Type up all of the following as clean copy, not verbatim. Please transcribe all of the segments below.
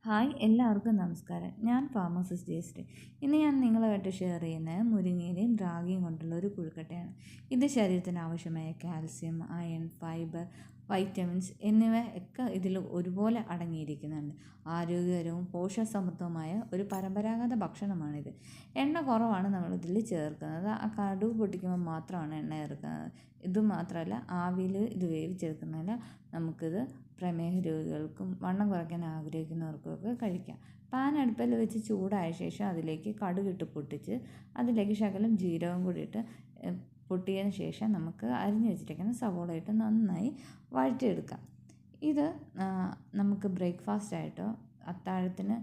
Hi എല്ലാവർക്കും നമസ്കാരം. ഞാൻ ഫാർമസിസ്റ്റ് ജയശ്രീ. ഇന്ന് ഞാൻ നിങ്ങളുമായിട്ട് ഷെയർ ചെയ്യുന്നത് മുരിങ്ങയിലയും റാഗിയും കൊണ്ടുള്ള ഒരു പുഴുക്കട്ടയാണ്. ഇത് ശരീരത്തിന് ആവശ്യമായ കാൽസ്യം, അയൺ, ഫൈബർ, വൈറ്റമിൻസ് എന്നിവ ഒക്കെ ഇതിൽ ഒരുപോലെ അടങ്ങിയിരിക്കുന്നുണ്ട്. ആരോഗ്യകരവും പോഷകസമൃദ്ധവുമായ ഒരു പരമ്പരാഗത ഭക്ഷണമാണിത്. എണ്ണ കുറവാണ് നമ്മളിതിൽ ചേർക്കുന്നത്. കടുക് പൊട്ടിക്കുമ്പോൾ മാത്രമാണ് എണ്ണ ചേർക്കുന്നത്. ഇതുമാത്രമല്ല, ആവിയിൽ ഇത് വേവിച്ചെടുക്കുന്നതിൽ നമുക്കിത് പ്രമേഹ രോഗികൾക്കും വണ്ണം കുറയ്ക്കാൻ ആഗ്രഹിക്കുന്നവർക്കുമൊക്കെ കഴിക്കാം. പാൻ അടുപ്പിൽ വെച്ച് ചൂടായ ശേഷം അതിലേക്ക് കടുകിട്ട് പൊട്ടിച്ച് അതിലേക്ക് ശകലം ജീരകം കൂടി ഇട്ട് പൊട്ടിയതിന് ശേഷം നമുക്ക് അരിഞ്ഞു വെച്ചിരിക്കുന്ന സവോള ഇട്ട് നന്നായി വഴറ്റിയെടുക്കാം. ഇത് നമുക്ക് ബ്രേക്ക്ഫാസ്റ്റായിട്ടോ അത്താഴത്തിന്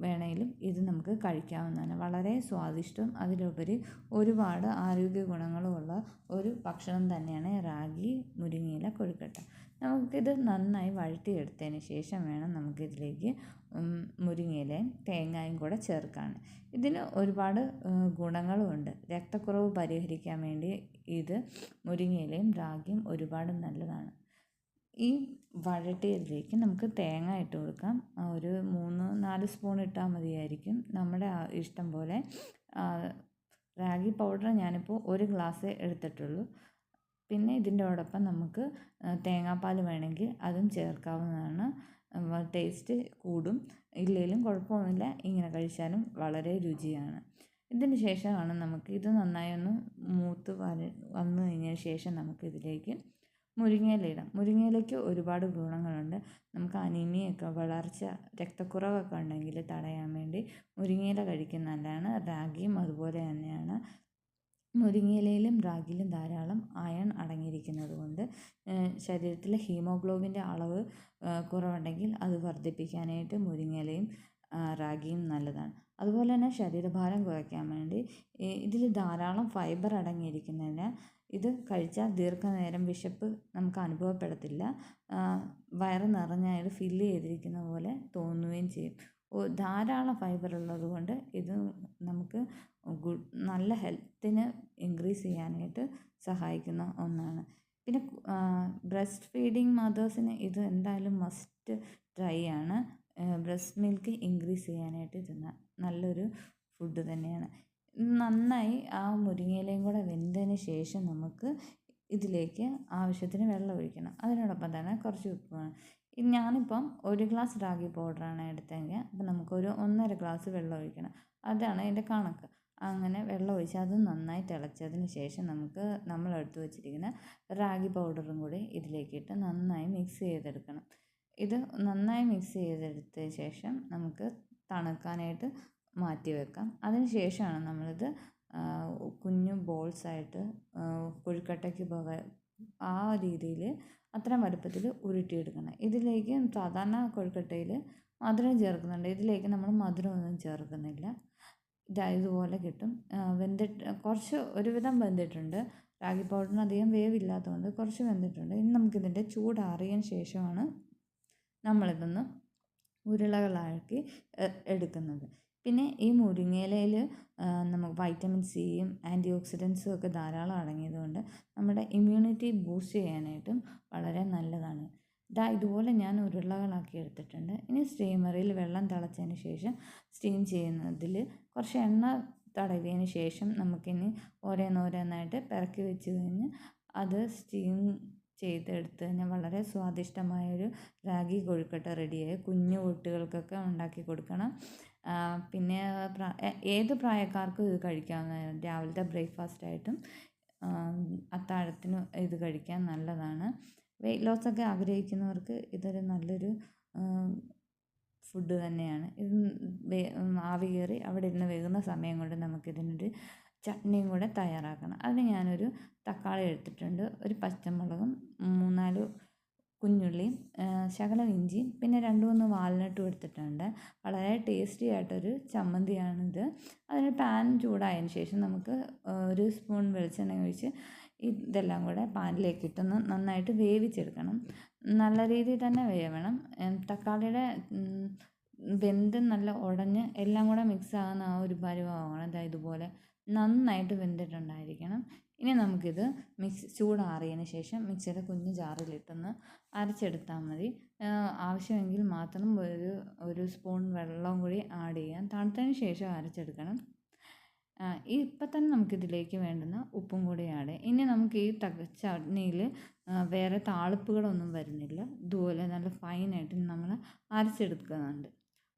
വേണമെങ്കിലും ഇത് നമുക്ക് കഴിക്കാവുന്നതാണ്. വളരെ സ്വാദിഷ്ടവും അതിലുപരി ഒരുപാട് ആരോഗ്യ ഗുണങ്ങളുമുള്ള ഒരു ഭക്ഷണം തന്നെയാണ് റാഗി മുരിങ്ങയില കൊഴുക്കട്ട. നമുക്കിത് നന്നായി വഴറ്റിയെടുത്തതിന് ശേഷം വേണം നമുക്കിതിലേക്ക് മുരിങ്ങയിലയും തേങ്ങയും കൂടെ ചേർക്കാൻ. ഇതിന് ഒരുപാട് ഗുണങ്ങളുമുണ്ട്. രക്തക്കുറവ് പരിഹരിക്കാൻ വേണ്ടി ഇത് മുരിങ്ങയിലയും റാഗിയും ഒരുപാട് നല്ലതാണ്. ഈ വഴറ്റിയതിലേക്ക് നമുക്ക് തേങ്ങ ഇട്ട് കൊടുക്കാം. ഒരു 3-4 സ്പൂൺ ഇട്ടാൽ മതിയായിരിക്കും. നമ്മുടെ ഇഷ്ടം പോലെ. റാഗി പൗഡർ ഞാനിപ്പോൾ 1 ഗ്ലാസ് എടുത്തിട്ടുള്ളൂ. പിന്നെ ഇതിൻ്റെയോടൊപ്പം നമുക്ക് തേങ്ങാപ്പാൽ വേണമെങ്കിൽ അതും ചേർക്കാവുന്നതാണ്. ടേസ്റ്റ് കൂടും. ഇല്ലെങ്കിലും കുഴപ്പമൊന്നുമില്ല. ഇങ്ങനെ കഴിച്ചാലും വളരെ രുചിയാണ്. ഇതിന് ശേഷമാണ് നമുക്ക് ഇത് നന്നായി ഒന്ന് മൂത്ത് വന്നു കഴിഞ്ഞതിന് ശേഷം നമുക്കിതിലേക്ക് മുരിങ്ങയില ഇടാം. മുരിങ്ങയിലയ്ക്ക് ഒരുപാട് ഗുണങ്ങളുണ്ട്. നമുക്ക് അനീമിയൊക്കെ, വളർച്ച, രക്തക്കുറവൊക്കെ ഉണ്ടെങ്കിൽ തടയാൻ വേണ്ടി മുരിങ്ങയില കഴിക്കുന്നത് നല്ലതാണ്. റാഗിയും അതുപോലെ തന്നെയാണ്. മുരിങ്ങയിലയിലും റാഗിയിലും ധാരാളം അയൺ അടങ്ങിയിരിക്കുന്നത് കൊണ്ട് ശരീരത്തിലെ ഹീമോഗ്ലോബിൻ്റെ അളവ് കുറവുണ്ടെങ്കിൽ അത് വർദ്ധിപ്പിക്കാനായിട്ട് മുരിങ്ങയിലയും റാഗിയും നല്ലതാണ്. അതുപോലെ തന്നെ ശരീരഭാരം കുറയ്ക്കാൻ വേണ്ടി ഇതിൽ ധാരാളം ഫൈബർ അടങ്ങിയിരിക്കുന്നതിനാൽ ഇത് കഴിച്ചാൽ ദീർഘനേരം വിശപ്പ് നമുക്ക് അനുഭവപ്പെടത്തില്ല. വയറ് നിറഞ്ഞാൽ ഫില്ല് ചെയ്തിരിക്കുന്ന പോലെ തോന്നുകയും ചെയ്യും. ധാരാളം ഫൈബർ ഉള്ളത് കൊണ്ട് ഇത് നമുക്ക് നല്ല ഹെൽത്തിനെ ഇൻക്രീസ് ചെയ്യാനായിട്ട് സഹായിക്കുന്ന ഒന്നാണ്. പിന്നെ ബ്രസ്റ്റ് ഫീഡിങ് മദേഴ്സിന് ഇത് എന്തായാലും മസ്റ്റ് ട്രൈ ആണ്. ബ്രസ്റ്റ് മിൽക്ക് ഇൻക്രീസ് ചെയ്യാനായിട്ട് ഇത് നല്ലൊരു ഫുഡ് തന്നെയാണ്. നന്നായി ആ മുരിങ്ങയിലയും കൂടെ വെന്തതിന് ശേഷം നമുക്ക് ഇതിലേക്ക് ആവശ്യത്തിന് വെള്ളം ഒഴിക്കണം. അതിനോടൊപ്പം തന്നെ കുറച്ച് ഉപ്പ് വേണം. ഞാനിപ്പം 1 ഗ്ലാസ് റാഗി പൗഡറാണ് എടുത്തതെങ്കിൽ അപ്പം നമുക്കൊരു 1.5 ഗ്ലാസ് വെള്ളം ഒഴിക്കണം. അതാണ് അതിൻ്റെ കണക്ക്. അങ്ങനെ വെള്ളം ഒഴിച്ച് അത് നന്നായി തിളച്ചതിന് ശേഷം നമുക്ക് നമ്മളെടുത്ത് വെച്ചിരിക്കുന്ന റാഗി പൗഡറും കൂടി ഇതിലേക്കിട്ട് നന്നായി മിക്സ് ചെയ്തെടുക്കണം. ഇത് നന്നായി മിക്സ് ചെയ്തെടുത്ത ശേഷം നമുക്ക് തണുക്കാനായിട്ട് മാറ്റി വെക്കാം. അതിന് ശേഷമാണ് നമ്മളിത് കുഞ്ഞു ബോൾസായിട്ട് കൊഴുക്കട്ടയ്ക്ക് ആ രീതിയിൽ അത്ര വലുപ്പത്തിൽ ഉരുട്ടിയെടുക്കണം. ഇതിലേക്ക് സാധാരണ കൊഴുക്കട്ടയിൽ മധുരം ചേർക്കുന്നുണ്ട്. ഇതിലേക്ക് നമ്മൾ മധുരമൊന്നും ചേർക്കുന്നില്ല. ഇതുപോലെ കിട്ടും. കുറച്ച് ഒരുവിധം വെന്തിട്ടുണ്ട്. റാഗി പൗഡറിന് അധികം വേവില്ലാത്തതുകൊണ്ട് കുറച്ച് വെന്തിട്ടുണ്ട്. ഇനി നമുക്കിതിൻ്റെ ചൂടാറിയതിന് ശേഷമാണ് നമ്മളിതൊന്ന് ഉരുളകളാക്കി എടുക്കുന്നത്. പിന്നെ ഈ മുരിങ്ങയിലയിൽ നമുക്ക് വൈറ്റമിൻ സിയും ആൻറ്റി ഓക്സിഡൻസും ഒക്കെ ധാരാളം അടങ്ങിയതുകൊണ്ട് നമ്മുടെ ഇമ്മ്യൂണിറ്റി ബൂസ്റ്റ് ചെയ്യാനായിട്ടും വളരെ നല്ലതാണ്. ഇതുപോലെ ഞാൻ ഉരുളകളാക്കി എടുത്തിട്ടുണ്ട്. ഇനി സ്റ്റീമറിൽ വെള്ളം തിളച്ചതിന് ശേഷം സ്റ്റീം ചെയ്യുന്നതിൽ കുറച്ച് എണ്ണ തടവിയതിന് ശേഷം നമുക്കിനി ഓരോന്നോരോന്നായിട്ട് പെരക്കി വെച്ച് കഴിഞ്ഞ് അത് സ്റ്റീം ചെയ്തെടുത്ത് കഴിഞ്ഞാൽ വളരെ സ്വാദിഷ്ടമായൊരു റാഗി കൊഴുക്കട്ട റെഡിയായി. കുഞ്ഞു കുട്ടികൾക്കൊക്കെ ഉണ്ടാക്കി കൊടുക്കണം. പിന്നെ ഏത് പ്രായക്കാർക്കും ഇത് കഴിക്കാവുന്നതാണ്. രാവിലത്തെ ബ്രേക്ക്ഫാസ്റ്റായിട്ടും അത്താഴത്തിനും ഇത് കഴിക്കാൻ നല്ലതാണ്. വെയിറ്റ് ലോസൊക്കെ ആഗ്രഹിക്കുന്നവർക്ക് ഇതൊരു നല്ലൊരു ഫുഡ് തന്നെയാണ്. ഇത് ആവി കയറി അവിടെ ഇരുന്ന് വേകുന്ന സമയം കൊണ്ട് നമുക്കിതിനൊരു ചട്നിയും കൂടെ തയ്യാറാക്കണം. അതിന് ഞാനൊരു തക്കാളി എടുത്തിട്ടുണ്ട്, ഒരു പച്ചമുളകും 3-4 കുഞ്ഞുള്ളിയും ശകലം ഇഞ്ചിയും പിന്നെ 2-3 വാൽനട്ടും എടുത്തിട്ടുണ്ട്. വളരെ ടേസ്റ്റി ആയിട്ടൊരു ചമ്മന്തിയാണിത്. അതിന് പാൻ ചൂടായതിന് ശേഷം നമുക്ക് 1 സ്പൂൺ വെളിച്ചെണ്ണ ഒഴിച്ച് ഇതെല്ലാം കൂടെ പാനിലേക്കിട്ടൊന്ന് നന്നായിട്ട് വേവിച്ചെടുക്കണം. നല്ല രീതിയിൽ തന്നെ വേവണം. തക്കാളിയുടെ വെന്ത് നല്ല ഉടഞ്ഞ് എല്ലാം കൂടെ മിക്സ് ആകുന്ന ആ ഒരു പരുവമാവണം. ഇതുപോലെ നന്നായിട്ട് വെന്തിട്ടുണ്ടായിരിക്കണം. ഇനി നമുക്കിത് ചൂടാറിയതിന് ശേഷം മിക്സിയുടെ കുഞ്ഞു ജാറിലിട്ടൊന്ന് അരച്ചെടുത്താൽ മതി. ആവശ്യമെങ്കിൽ മാത്രം ഒരു സ്പൂൺ വെള്ളം കൂടി ആഡ് ചെയ്യാം. തണുത്തതിന് ശേഷം അരച്ചെടുക്കണം. ഇപ്പം തന്നെ നമുക്കിതിലേക്ക് വേണ്ടുന്ന ഉപ്പും കൂടി ആഡ് ചെയ്യാം. ഇനി നമുക്ക് ഈ ചട്നിയിൽ വേറെ താളിപ്പുകളൊന്നും വരുന്നില്ല. ഇതുപോലെ നല്ല ഫൈനായിട്ട് നമ്മൾ അരച്ചെടുക്കുന്നുണ്ട്.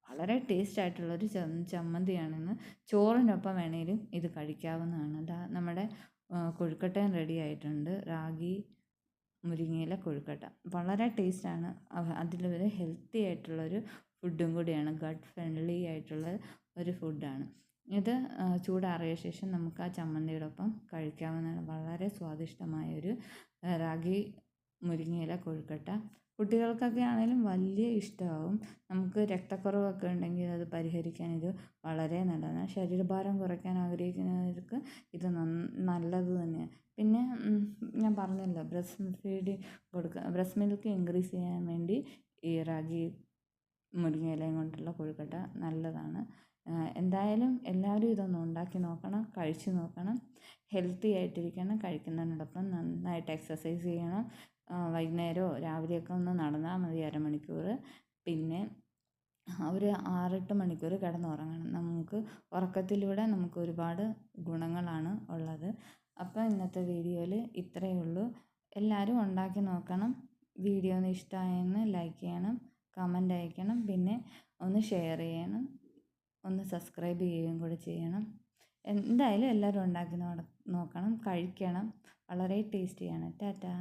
വളരെ ടേസ്റ്റ് ആയിട്ടുള്ളൊരു ചമ്മന്തിയാണെന്ന്. ചോറിനൊപ്പം വേണേലും ഇത് കഴിക്കാവുന്നതാണ്. നമ്മുടെ കൊഴുക്കട്ടയും റെഡി ആയിട്ടുണ്ട്. റാഗി മുരിങ്ങയില കൊഴുക്കട്ട വളരെ ടേസ്റ്റാണ്. അതിലൊരു ഹെൽത്തി ആയിട്ടുള്ളൊരു ഫുഡും കൂടിയാണ്. ഗട്ട് ഫ്രണ്ട്ലി ആയിട്ടുള്ള ഒരു ഫുഡാണ് ഇത്. ചൂടാറിയ ശേഷം നമുക്ക് ആ ചമ്മന്തിയോടൊപ്പം കഴിക്കാവുന്നതാണ്. വളരെ സ്വാദിഷ്ടമായൊരു റാഗി മുരിങ്ങയില കൊഴുക്കട്ട. കുട്ടികൾക്കൊക്കെ ആണെങ്കിലും വലിയ ഇഷ്ടമാവും. നമുക്ക് രക്തക്കുറവൊക്കെ ഉണ്ടെങ്കിൽ അത് പരിഹരിക്കാൻ ഇത് വളരെ നല്ലതാണ്. ശരീരഭാരം കുറയ്ക്കാൻ ആഗ്രഹിക്കുന്നവർക്ക് ഇത് നല്ലത് തന്നെയാണ്. പിന്നെ ഞാൻ പറഞ്ഞല്ലോ, ബ്രസ്റ്റ് മിൽക്ക് ഇൻക്രീസ് ചെയ്യാൻ വേണ്ടി ഈ റാഗി മുരിങ്ങയിലയും കൊണ്ടുള്ള കൊഴുക്കട്ട നല്ലതാണ്. എന്തായാലും എല്ലാവരും ഇതൊന്ന് ഉണ്ടാക്കി നോക്കണം, കഴിച്ചു നോക്കണം. ഹെൽത്തി ആയിട്ടിരിക്കണം. കഴിക്കുന്നതിനോടൊപ്പം നന്നായിട്ട് എക്സസൈസ് ചെയ്യണം. വൈകുന്നേരമോ രാവിലെയൊക്കെ ഒന്ന് നടന്നാൽ മതി, അരമണിക്കൂർ. പിന്നെ ഒരു 6-8 മണിക്കൂർ കിടന്നുറങ്ങണം. നമുക്ക് ഉറക്കത്തിലൂടെ നമുക്ക് ഒരുപാട് ഗുണങ്ങളാണ് ഉള്ളത്. അപ്പോൾ ഇന്നത്തെ വീഡിയോയിൽ ഇത്രയേ ഉള്ളൂ. എല്ലാവരും ഉണ്ടാക്കി നോക്കണം. വീഡിയോ ഒന്ന് ഇഷ്ടമായെന്ന് ലൈക്ക് ചെയ്യണം, കമൻ്റ് അയക്കണം, പിന്നെ ഒന്ന് ഷെയർ ചെയ്യണം, ഒന്ന് സബ്സ്ക്രൈബ് ചെയ്യുകയും കൂടി ചെയ്യണം. എന്തായാലും എല്ലാവരും ഉണ്ടാക്കി നോക്കണം, കഴിക്കണം. വളരെ ടേസ്റ്റിയാണ്. ടാറ്റാ.